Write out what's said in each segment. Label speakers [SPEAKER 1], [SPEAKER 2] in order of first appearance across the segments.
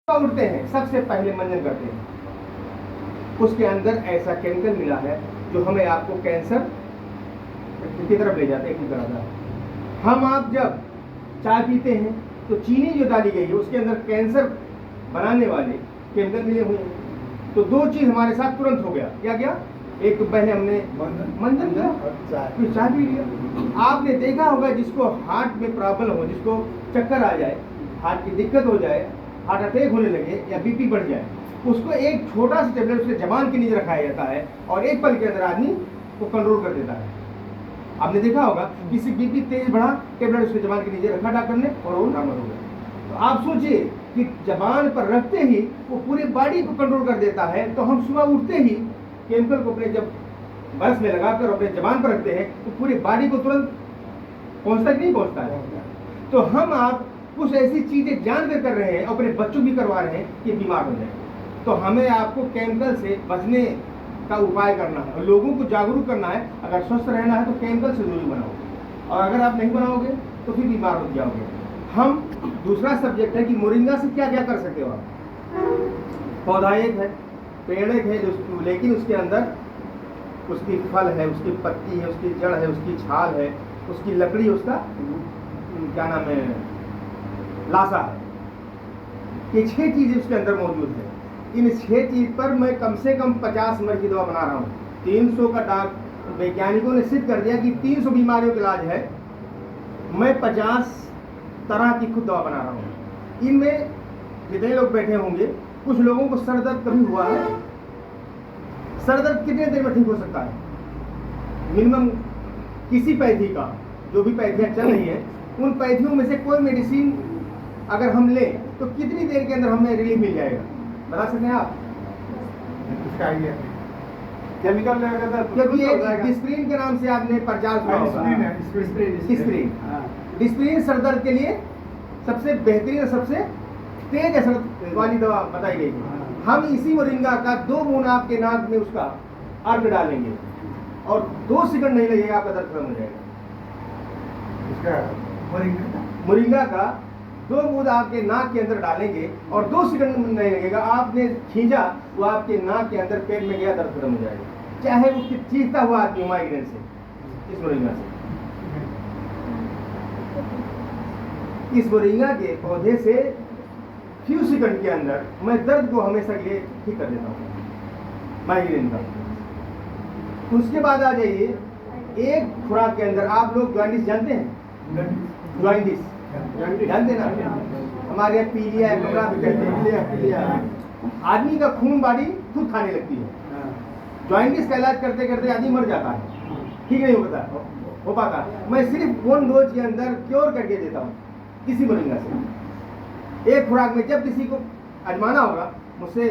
[SPEAKER 1] उठते हैं सबसे पहले मंजन करते हैं, उसके अंदर ऐसा केमिकल मिला है जो हमें आपको कैंसर की तरफ ले जाता है, एक तरह का। हम आप जब चाय पीते हैं तो चीनी जो डाली गई है उसके अंदर कैंसर बनाने वाले केमिकल मिले हुए हैं। तो दो चीज हमारे साथ तुरंत हो गया, क्या क्या? एक तो पहले हमने मंजन किया, फिर चाय पी लिया। आपने देखा होगा जिसको हार्ट में प्रॉब्लम हो, जिसको चक्कर आ जाए, हार्ट की दिक्कत हो जाए, हार्ट अटैक होने लगे या बीपी बढ़ जाए, उसको एक छोटा सा टेबलेट उसके जबान के नीचे रखाया जाता है और एक पल के अंदर आदमी को कंट्रोल कर देता है। आपने देखा होगा किसी बीपी तेज बढ़ा, टेबलेट उसके जबान के नीचे रखा डॉक्टर ने और वो नॉर्मल हो गया। तो आप सोचिए कि जबान पर रखते ही वो पूरे बॉडी को कंट्रोल कर देता है। तो हम सुबह उठते ही केमिकल को अपने जब बरस में लगाकर अपने जबान पर रखते हैं तो पूरी बॉडी को तुरंत पहुंचता कि नहीं पहुंचता है। तो हम आप कुछ ऐसी चीजें जानकर कर रहे हैं, अपने बच्चों भी करवा रहे हैं कि बीमार हो जाए। तो हमें आपको केमिकल से बचने का उपाय करना है और लोगों को जागरूक करना है। अगर स्वस्थ रहना है तो केमिकल से दूरी बनाओ, और अगर आप नहीं बनाओगे तो फिर बीमार हो जाओगे। हम दूसरा सब्जेक्ट है कि मोरिंगा से क्या क्या कर सकते हो आप। पौधा एक है, पेड़ एक है, लेकिन उसके अंदर उसकी फल है, उसकी पत्ती है, उसकी जड़ है, उसकी छाल है, उसकी लकड़ी, उसका क्या नाम है, लाशा है। ये 6 चीजें उसके अंदर मौजूद है। इन 6 चीज पर मैं कम से कम 50 मर की दवा बना रहा हूँ। 300 का वैज्ञानिकों ने सिद्ध कर दिया कि 300 बीमारियों का इलाज है। मैं 50 तरह की खुद दवा बना रहा हूँ। इनमें जितने लोग बैठे होंगे, कुछ लोगों को सर दर्द कभी हुआ है? सर दर्द कितने देर में ठीक हो सकता है? मिनिमम किसी पैथी का, जो भी पैथियाँ चल रही है, उन पैथियों में से कोई मेडिसिन अगर हम लें तो कितनी देर के अंदर हमें रिलीफ मिल जाएगा, बता सकते हैं आप?
[SPEAKER 2] इसका आइडिया केमिकल लगातार,
[SPEAKER 1] क्योंकि एक डिस्प्रिन के नाम से आपने प्रचार सुना होगा। डिस्प्रिन, डिस्प्रिन सर दर्द के लिए सबसे बेहतरीन, सबसे तेज असर वाली दवा बताई गई है। हम इसी मोरिंगा का 2 बूंद आपके नाक में उसका अर्क डालेंगे और 2 सेकंड नहीं लगेगा, आपका दर्द खत्म हो जाएगा। मोरिंगा का 2 बूंद आपके नाक के अंदर डालेंगे और 2 सेकंड नहीं लगेगा, आपने खींचा वो आपके नाक के अंदर पेट में गया, दर्द खत्म हो जाएगा। चाहे वो चीखता हुआ आदमी हो माइग्रेन से, इस मोरिंगा से। इस मोरिंगा के पौधे से फ्यू सेकंड के अंदर मैं दर्द को हमेशा के लिए ठीक कर देता हूँ, माइग्रेन का। उसके बाद आ जाइए, एक खुराक के अंदर आप लोग जॉइंटिस जानते हैं? जॉइंटिस जानते ना? हमारे यहाँ पीलिया कमरा भी कहते हैं। आदमी का खून बॉडी खुद खाने लगती है। जॉइंटिस का इलाज करते करते आदमी मर जाता है, ठीक नहीं हो पाता। मैं सिर्फ 1 डोज के अंदर क्योर करके देता हूँ किसी मोरिंगा से। एक खुराक में जब किसी को आजमाना होगा मुझसे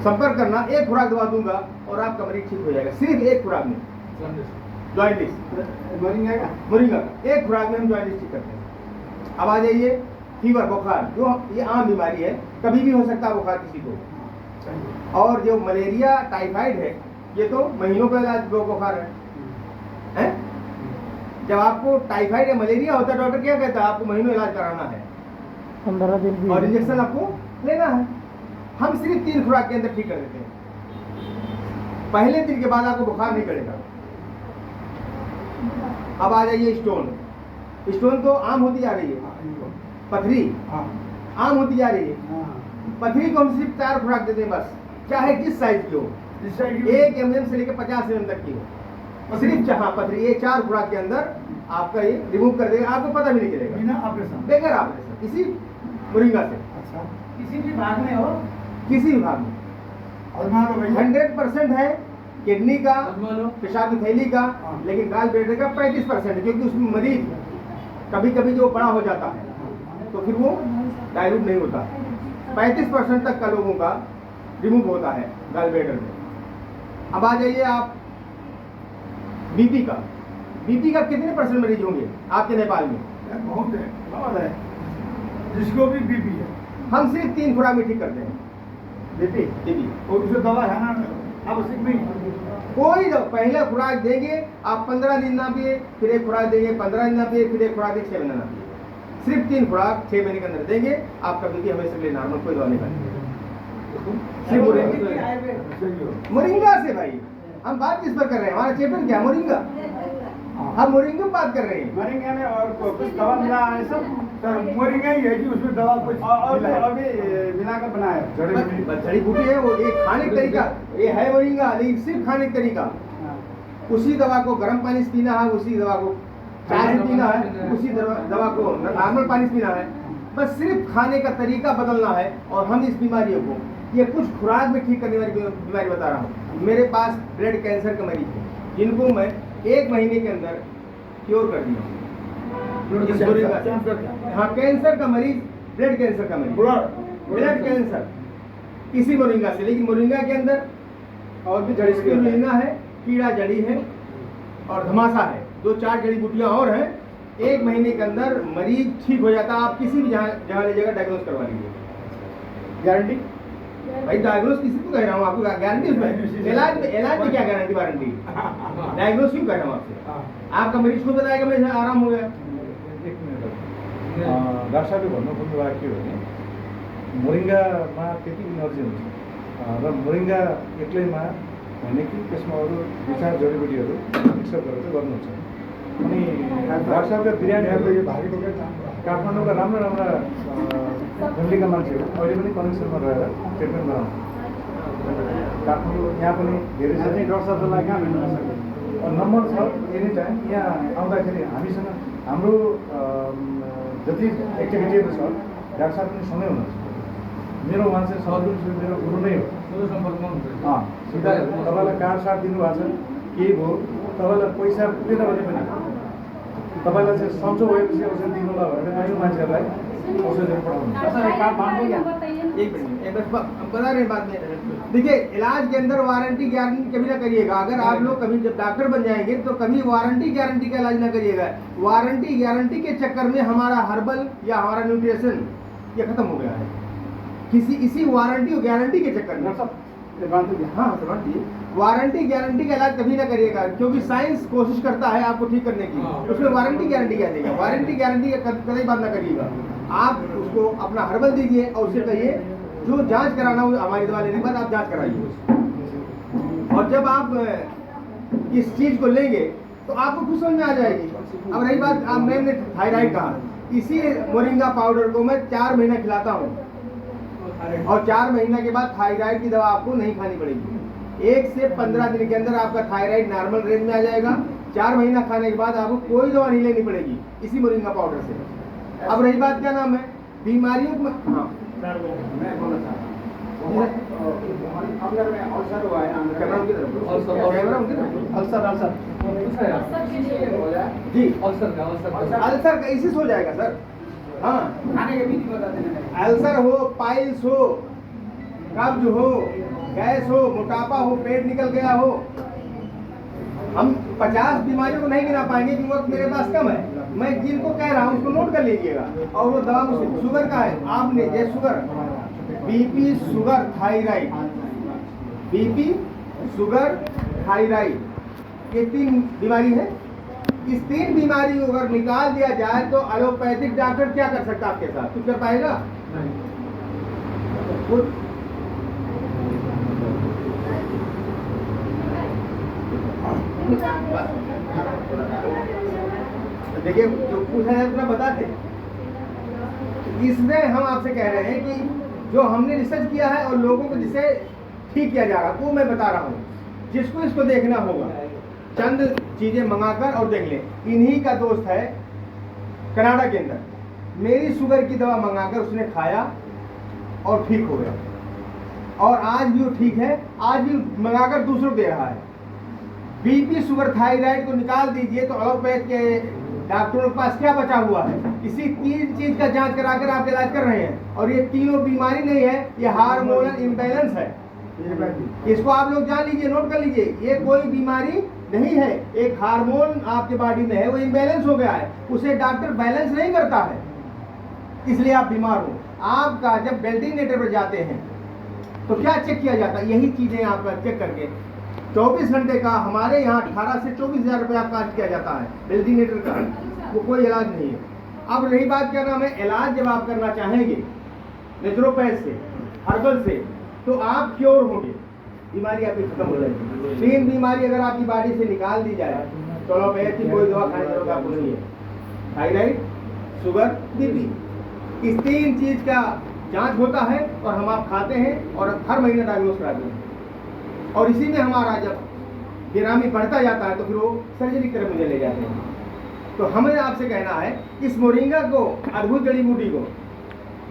[SPEAKER 1] संपर्क करना, एक खुराक दवा दूंगा और आपका मरीज ठीक हो जाएगा, सिर्फ एक खुराक में। जॉइंटिस मोरिंगा का एक खुराक में हम जॉइंटिस ठीक करते हैं। अब आ जाइए फीवर, बुखार, जो ये आम बीमारी है, कभी भी हो सकता है बुखार किसी को। और जो मलेरिया टाइफाइड है, ये तो महीनों का इलाज बुखार है। जब आपको टाइफाइड या मलेरिया होता है, डॉक्टर क्या कहता है? आपको महीनों इलाज कराना है,
[SPEAKER 3] 15 दिन
[SPEAKER 1] और इंजेक्शन आपको लेना है। हम सिर्फ 3 खुराक के अंदर ठीक कर देते हैं। पहले दिन के बाद आपको बुखार नहीं करेगा। अब आ जाइए स्टोन। स्टोन तो आम होती जा रही है, पथरी आम होती जा रही है। पथरी को हम सिर्फ 4 खुराक देते हैं बस, चाहे किस साइज की हो, 1 mm से लेकर 50 mm तक की हो। सिर्फ जहाँ पथरी, ये 4 खुराक के अंदर आपका ये रिमूव कर देगा, आपको पता भी नहीं चलेगा, बगैर ऑपरेशन, इसी मोरिंगा से।
[SPEAKER 2] किसी भी भाग में हो,
[SPEAKER 1] किसी भी भाग में।
[SPEAKER 2] और मान लो
[SPEAKER 1] 100% है किडनी का, पेशाब की थैली का, लेकिन गाल ब्लैडर का 35% है, क्योंकि उसमें मरीज कभी कभी जो बड़ा हो जाता है तो फिर वो डायलूट नहीं होता। 35% तक का लोगों का रिमूव होता है गाल ब्लैडर में। अब आ जाइए आप बीपी का। बीपी का कितने % मरीज होंगे आपके नेपाल में?
[SPEAKER 2] बहुत है, जिसको भी बीपी है।
[SPEAKER 1] हम सिर्फ 3 खुराक में ठीक करते हैं बीपी।
[SPEAKER 2] और उसे दवा है ना आवश्यक नहीं।
[SPEAKER 1] कोई पहला खुराक देंगे आप 15 दिन ना पिए, फिर एक खुराक देंगे 15 दिन ना पिए, फिर एक खुराक देंगे 6 महीना ना पिए। सिर्फ 3 खुराक 6 महीने के अंदर देंगे, आपका बीपी हमेशा के लिए नॉर्मल, कोई दवा नहीं खानी। सिर्फ मोरिंगा से भाई हम बात किस पर कर रहे हैं, हमारा चैप्टर क्या मोरिंगा, हम मोरिंगा बात कर रहे हैं।
[SPEAKER 2] मोरिंगा में और कुछ दवा मिला है सब, सर मोरिंगा ही है कि उसमें दवा कुछ और अभी मिलाकर बनाया है।
[SPEAKER 1] जड़ी बूटी है वो, एक खाने का तरीका ये है मोरिंगा, लेकिन सिर्फ खाने का तरीका। उसी दवा को गर्म पानी से पीना है, उसी दवा को चाय से पीना है, उसी दवा को नॉर्मल पानी से पीना है, बस सिर्फ खाने का तरीका बदलना है। और हम इस बीमारियों को ये कुछ खुराक में ठीक करने वाली बीमारी बता रहा हूँ। मेरे पास ब्लड कैंसर का मरीज है जिनको मैं 1 महीने के अंदर क्योर कर दिया। हाँ, कैंसर का मरीज, ब्लड कैंसर का मरीज, ब्लड कैंसर इसी मोरिंगा से। लेकिन मोरिंगा के अंदर और भी जड़ी स्पिरुलिना है, कीड़ा जड़ी है और धमासा है, 2-4 जड़ी बूटियां और हैं। 1 महीने के अंदर मरीज ठीक हो जाता है। आप किसी भी जहाँ ले जाकर डायग्नोज करवा लीजिए। गारंटी भाई, डायग्नोज किसी को कह रहा हूँ, आपको गारंटी उसमें। इलाज में क्या गारंटी वारंटी, डायग्नोज क्यों कह रहा हूँ आपसे? आपका मरीज खुद बताएगा मेरे आराम हो गया।
[SPEAKER 4] डाक्टर साहबले भन्नु खोज्नु भएको के भने मोरिङ्गामा त्यति इनर्जी हुन्छ र मोरिङ्गा एक्लैमा होइन कि त्यसमा अरू 2-4 जडीबुटीहरू मिक्सअप गरेर गर्नुहुन्छ। अनि डाक्टर साहबका बिरामीहरू काठमाडौँका राम्रा फ्यामिलीका मान्छेहरू अहिले पनि कनेक्सनमा रहेर ट्रिटमेन्ट गराउँछ। काठमाडौँ यहाँ पनि धेरै छ।
[SPEAKER 2] डॉक्टर साहबलाई कहाँ भेट्न सक्छ?
[SPEAKER 4] नम्बर छ एनी टाइम। यहाँ आउँदाखेरि हामीसँग हाम्रो जति एक्टिभिटीहरू छ डाक्टर साहब पनि सँगै हुनुहुन्छ। मेरो उहाँ चाहिँ सहयोगी मेरो गुरु नै हो। सिधा तपाईँलाई कार्ड साथ दिनुभएको छ, केही भयो तपाईँलाई पैसा पुगेन भने पनि तपाईँलाई चाहिँ सन्चो भएपछि औषधि दिनुला भनेर कयौँ मान्छेहरूलाई औषधिहरू पठाउनुहुन्छ।
[SPEAKER 1] एक बस बता रहे बात में। देखिए, इलाज के अंदर वारंटी गारंटी कभी ना करिएगा। अगर आप लोग कभी जब डॉक्टर बन जाएंगे तो कभी वारंटी गारंटी का इलाज ना करिएगा। वारंटी गारंटी के चक्कर में हमारा हर्बल या हमारा न्यूट्रिशन ये खत्म हो गया है, इसी वारंटी और गारंटी के चक्कर में। हाँ, वारंटी गारंटी का इलाज कभी ना करिएगा, क्योंकि साइंस कोशिश करता है आपको ठीक करने की, उसमें वारंटी गारंटी क्या देगा? वारंटी गारंटी का कभी बात ना करिएगा। आप उसको अपना हर्बल दीजिए और उससे कहिए जो जांच कराना हो हमारी दवा लेने के बाद आप जांच कराइए। और जब आप इस चीज को लेंगे तो आपको खुश समझ में आ जाएगी। अब रही बात, आप मैंने थायराइड कहा, इसी मोरिंगा पाउडर को मैं 4 महीना खिलाता हूँ और 4 महीने के बाद थायराइड की दवा आपको नहीं खानी पड़ेगी। 1 से 15 दिन के अंदर आपका थायराइड नॉर्मल रेंज में आ जाएगा। 4 महीना खाने के बाद आपको कोई दवा नहीं लेनी पड़ेगी इसी मोरिंगा पाउडर से। अब रही बात, क्या नाम है बीमारियों को, हाँ
[SPEAKER 2] मैं बोला था अंदर में अल्सर हुआ है ना,
[SPEAKER 1] कैमरा उनकी तरफ,
[SPEAKER 2] अल्सर
[SPEAKER 1] जी, अल्सर का इसी से हो जाएगा सर। हाँ,
[SPEAKER 2] खाने के विधि बता देना।
[SPEAKER 1] अल्सर हो, पाइल्स हो, कब्ज हो, गैस हो, मोटापा हो, पेट निकल गया हो, हम 50 बीमारियों को नहीं गिना पाएंगे क्योंकि वक्त मेरे पास कम है। मैं जिनको कह रहा हूँ उसको नोट कर लीजिएगा और वो दवा मुझसे। शुगर का है, आपने जैसे sugar, BP, sugar, thyroid, BP, sugar, thyroid, ये 3 बीमारी है। इस 3 बीमारी को अगर निकाल दिया जाए तो एलोपैथिक डॉक्टर क्या कर सकता है आपके साथ? कुछ कर पाएगा? देखिए, जो पूछा है उतना बताते। इसमें हम आपसे कह रहे हैं कि जो हमने रिसर्च किया है और लोगों को जिसे ठीक किया जा रहा है वो मैं बता रहा हूँ। जिसको इसको देखना होगा, चंद चीजें मंगाकर और देख लें। इन्हीं का दोस्त है कनाडा के अंदर, मेरी शुगर की दवा मंगाकर उसने खाया और ठीक हो गया और आज भी वो ठीक है, आज भी मंगाकर दूसरों को दे रहा है। बीपी, शुगर, थायराइड को निकाल दीजिए तो एलोपैथ के डॉक्टरों के पास क्या बचा हुआ है? इसी 3 चीज का जांच कराकर आप इलाज कर रहे हैं और ये तीनों बीमारी नहीं है, ये हार्मोनल इम्बैलेंस है। इसको आप लोग जान लीजिए, नोट कर लीजिए, ये कोई बीमारी नहीं है, एक हार्मोन आपके बॉडी में है, वो इम्बैलेंस हो गया है, उसे डॉक्टर बैलेंस नहीं करता है, इसलिए आप बीमार हो। आपका जब वेंटिलेटर पर जाते हैं तो क्या चेक किया जाता है? यही चीजें आपका चेक करके 24 घंटे का हमारे यहाँ 18 से 24 हज़ार रुपया चार्ज किया जाता है वेंटिलेटर का, वो कोई इलाज नहीं है। अब रही बात क्या नाम है, इलाज जब आप करना चाहेंगे नेचुरोपैथ से, हर्बल से, तो आप क्योर होंगे, बीमारी आपकी खत्म हो जाएगी। 3 बीमारी अगर आपकी बॉडी से निकाल दी जाए तो एलोपैथ की कोई दवा खाने की जरूरत आपको नहीं है। थायराइड, शुगर, बीपी, इस 3 चीज का जांच होता है और हम आप खाते हैं और हर महीने डायग्नोस कराते हैं। और इसी में हमारा जब बेरामी बढ़ता जाता है तो फिर वो सर्जरी की तरफ मुझे ले जाते हैं। तो हमें आपसे कहना है इस मोरिंगा को, अद्भुत जड़ी बूटी को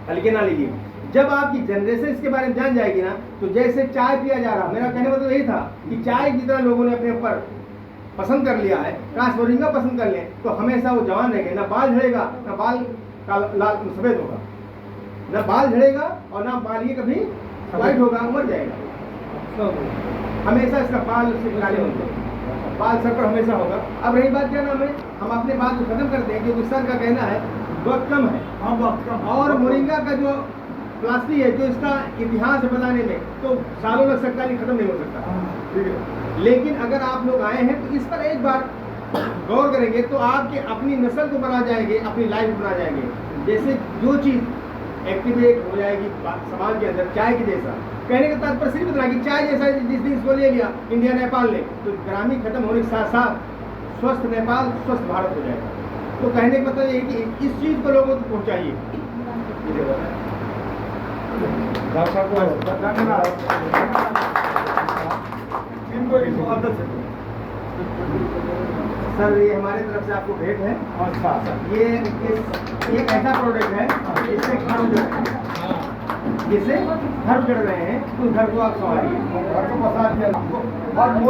[SPEAKER 1] हल्के ना लीजिए। जब आपकी जनरेशन इसके बारे में जान जाएगी ना, तो जैसे चाय पिया जा रहा, मेरा कहने का मतलब यही था कि चाय जितना लोगों ने अपने ऊपर पसंद कर लिया है, काश मोरिंगा पसंद कर लें तो हमेशा वो जवान रहेंगे, ना बाल झड़ेगा, ना बाल का लाल सफेद होगा, ना बाल झड़ेगा और ना बाल ये कभी वाइट होगा, मर जाएगा। तो हमेशा इसका बाल से काले होंगे, बाल सर पर हमेशा होगा। अब रही बात क्या नाम है, हम अपने बात को खत्म करते हैं क्योंकि सर का कहना है वक्त कम है।
[SPEAKER 2] हाँ, वक्त कम।
[SPEAKER 1] और मोरिंगा का जो प्लास्टिक है, जो इसका इतिहास है बताने में, तो सालों लग सकता है, खत्म नहीं हो सकता।
[SPEAKER 2] ठीक है।
[SPEAKER 1] लेकिन अगर आप लोग आए हैं तो इस पर एक बार गौर करेंगे तो आपके अपनी नस्ल को बना जाएंगे, अपनी लाइफ बना जाएंगे। जैसे जो चीज़ एक्टिवेट हो जाएगी समाज के अंदर, चाय के जैसा, कहने का तात्पर्य सिर्फ इतना कि चाय जैसा जिस दिन इसको ले लिया इंडिया नेपाल ने, तो ग्रामीण खत्म होने के साथ साथ स्वस्थ नेपाल, स्वस्थ भारत हो जाएगा। तो कहने का मतलब ये है कि इस चीज़ को लोगों तक पहुँचाइए।
[SPEAKER 4] डॉक्टर साहब
[SPEAKER 2] इनको इसको आदत है।
[SPEAKER 1] सर ये हमारे तरफ से आपको भेंट है।
[SPEAKER 2] अच्छा,
[SPEAKER 1] ये एक ऐसा प्रोडक्ट है जिससे घर उजड़ रहे हैं, जिससे घर उजड़ रहे हैं, तो घर को आप संभालिए।
[SPEAKER 2] घर को पसार दिया और